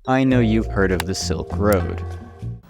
I know you've heard of the Silk Road.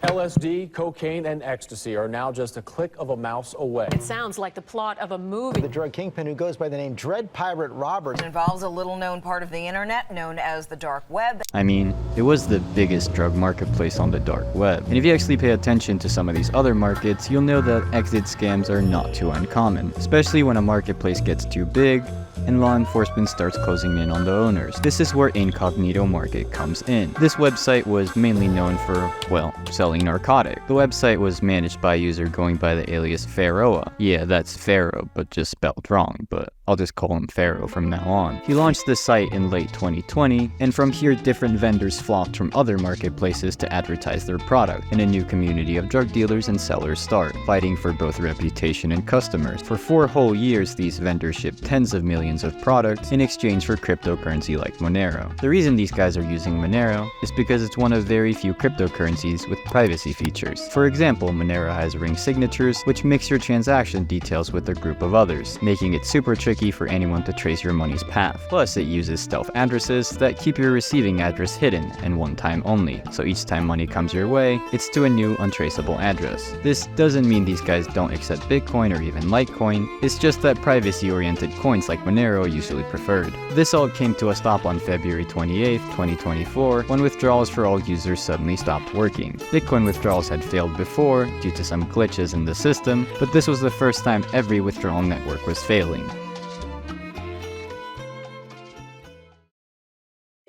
LSD, cocaine, and ecstasy are now just a click of a mouse away. It sounds like the plot of a movie. The drug kingpin, who goes by the name Dread Pirate Roberts, involves a little-known part of the internet known as the dark web. I mean, it was the biggest drug marketplace on the dark web. And if you actually pay attention to some of these other markets, you'll know that exit scams are not too uncommon, especially when a marketplace gets too big and law enforcement starts closing in on the owners. This is where Incognito Market comes in. This website was mainly known for, well, selling narcotic. The website was managed by a user going by the alias Pharaoh. Yeah, that's Pharaoh, but just spelled wrong, but I'll just call him Pharaoh from now on. He launched the site in late 2020, and from here different vendors flocked from other marketplaces to advertise their product, and a new community of drug dealers and sellers start, fighting for both reputation and customers. For 4 whole years, these vendors shipped tens of millions of products in exchange for cryptocurrency like Monero. The reason these guys are using Monero is because it's one of very few cryptocurrencies with privacy features. For example, Monero has ring signatures, which mix your transaction details with a group of others, making it super tricky for anyone to trace your money's path. Plus, it uses stealth addresses that keep your receiving address hidden and one time only, so each time money comes your way, it's to a new untraceable address. This doesn't mean these guys don't accept Bitcoin or even Litecoin, it's just that privacy-oriented coins like Monero are usually preferred. This all came to a stop on February 28, 2024, when withdrawals for all users suddenly stopped working. Bitcoin withdrawals had failed before due to some glitches in the system, but this was the first time every withdrawal network was failing.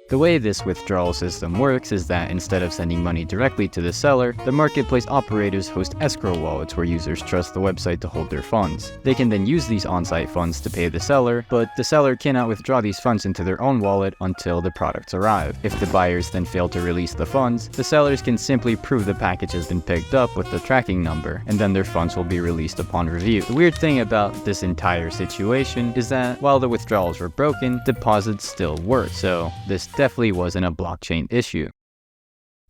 The way this withdrawal system works is that instead of sending money directly to the seller, the marketplace operators host escrow wallets where users trust the website to hold their funds. They can then use these on-site funds to pay the seller, but the seller cannot withdraw these funds into their own wallet until the products arrive. If the buyers then fail to release the funds, the sellers can simply prove the package has been picked up with the tracking number, and then their funds will be released upon review. The weird thing about this entire situation is that while the withdrawals were broken, deposits still work, so this definitely wasn't a blockchain issue.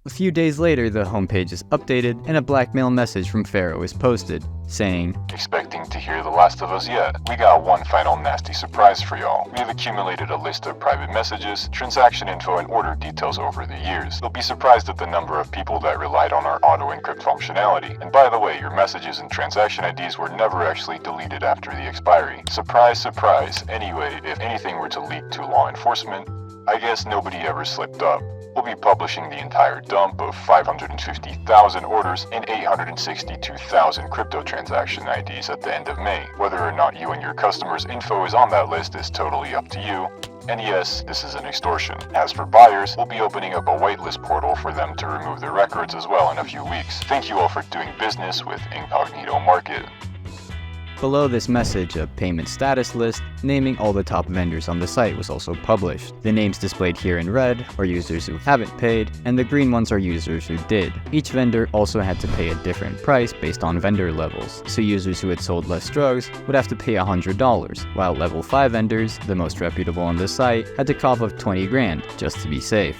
A few days later, the homepage is updated and a blackmail message from Pharaoh is posted, saying, "Expecting to hear the last of us yet? We got one final nasty surprise for y'all. We've accumulated a list of private messages, transaction info, and order details over the years. You'll be surprised at the number of people that relied on our auto-encrypt functionality. And by the way, your messages and transaction IDs were never actually deleted after the expiry. Surprise, surprise. Anyway, if anything were to leak to law enforcement, I guess nobody ever slipped up. We'll be publishing the entire dump of 550,000 orders and 862,000 crypto transaction IDs at the end of May. Whether or not you and your customers' info is on that list is totally up to you. And yes, this is an extortion. As for buyers, we'll be opening up a whitelist portal for them to remove their records as well in a few weeks. Thank you all for doing business with Incognito Market." Below this message, a payment status list naming all the top vendors on the site was also published. The names displayed here in red are users who haven't paid, and the green ones are users who did. Each vendor also had to pay a different price based on vendor levels, so users who had sold less drugs would have to pay $100, while level 5 vendors, the most reputable on the site, had to cough up 20 grand just to be safe.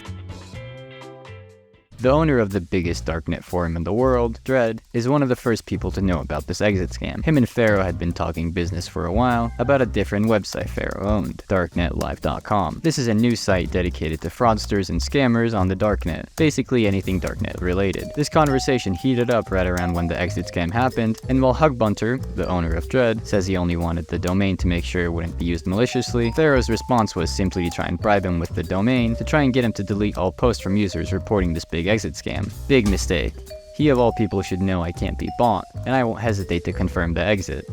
The owner of the biggest Darknet forum in the world, Dread, is one of the first people to know about this exit scam. Him and Pharaoh had been talking business for a while about a different website Pharaoh owned, darknetlive.com. This is a new site dedicated to fraudsters and scammers on the Darknet, basically anything Darknet related. This conversation heated up right around when the exit scam happened, and while Hugbunter, the owner of Dread, says he only wanted the domain to make sure it wouldn't be used maliciously, Pharaoh's response was simply to try and bribe him with the domain to try and get him to delete all posts from users reporting this big exit scam. Big mistake. He of all people should know I can't be bought, and I won't hesitate to confirm the exit.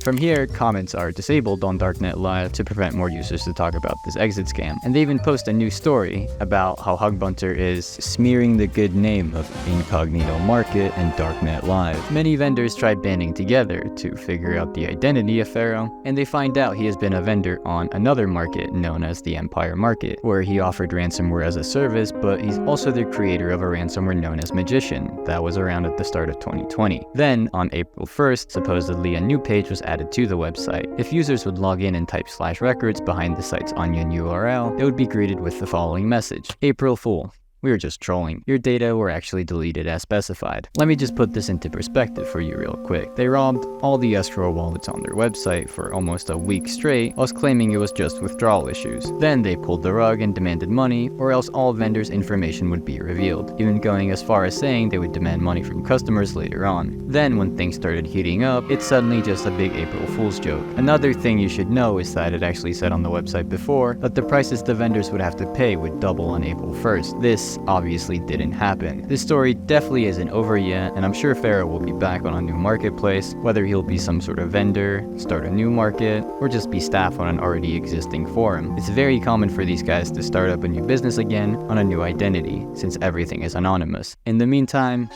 From here, comments are disabled on Darknet Live to prevent more users to talk about this exit scam, and they even post a new story about how Hugbunter is smearing the good name of Incognito Market and Darknet Live. Many vendors try banding together to figure out the identity of Pharaoh, and they find out he has been a vendor on another market known as the Empire Market, where he offered ransomware as a service, but he's also the creator of a ransomware known as Magician that was around at the start of 2020. Then, on April 1st, supposedly a new page was added to the website. If users would log in and type /records behind the site's onion URL, they would be greeted with the following message: April Fool. we were just trolling. Your data were actually deleted as specified. Let me just put this into perspective for you real quick. They robbed all the escrow wallets on their website for almost a week straight, whilst claiming it was just withdrawal issues. Then they pulled the rug and demanded money, or else all vendors' information would be revealed, even going as far as saying they would demand money from customers later on. Then when things started heating up, it's suddenly just a big April Fool's joke. Another thing you should know is that it actually said on the website before that the prices the vendors would have to pay would double on April 1st. This obviously didn't happen. This story definitely isn't over yet, and I'm sure Pharaoh will be back on a new marketplace, whether he'll be some sort of vendor, start a new market, or just be staff on an already existing forum. It's very common for these guys to start up a new business again on a new identity, since everything is anonymous. In the meantime,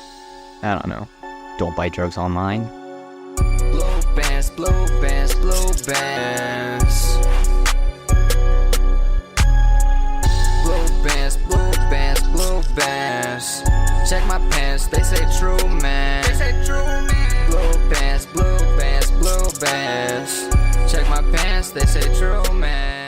I don't know, don't buy drugs online. Blue bands, blue bands, blue bands. Blue bands, blue bands, blue bands. Check my pants, they say true man. They say true man. Blue bands, blue bands, blue bands. Check my pants, they say true man.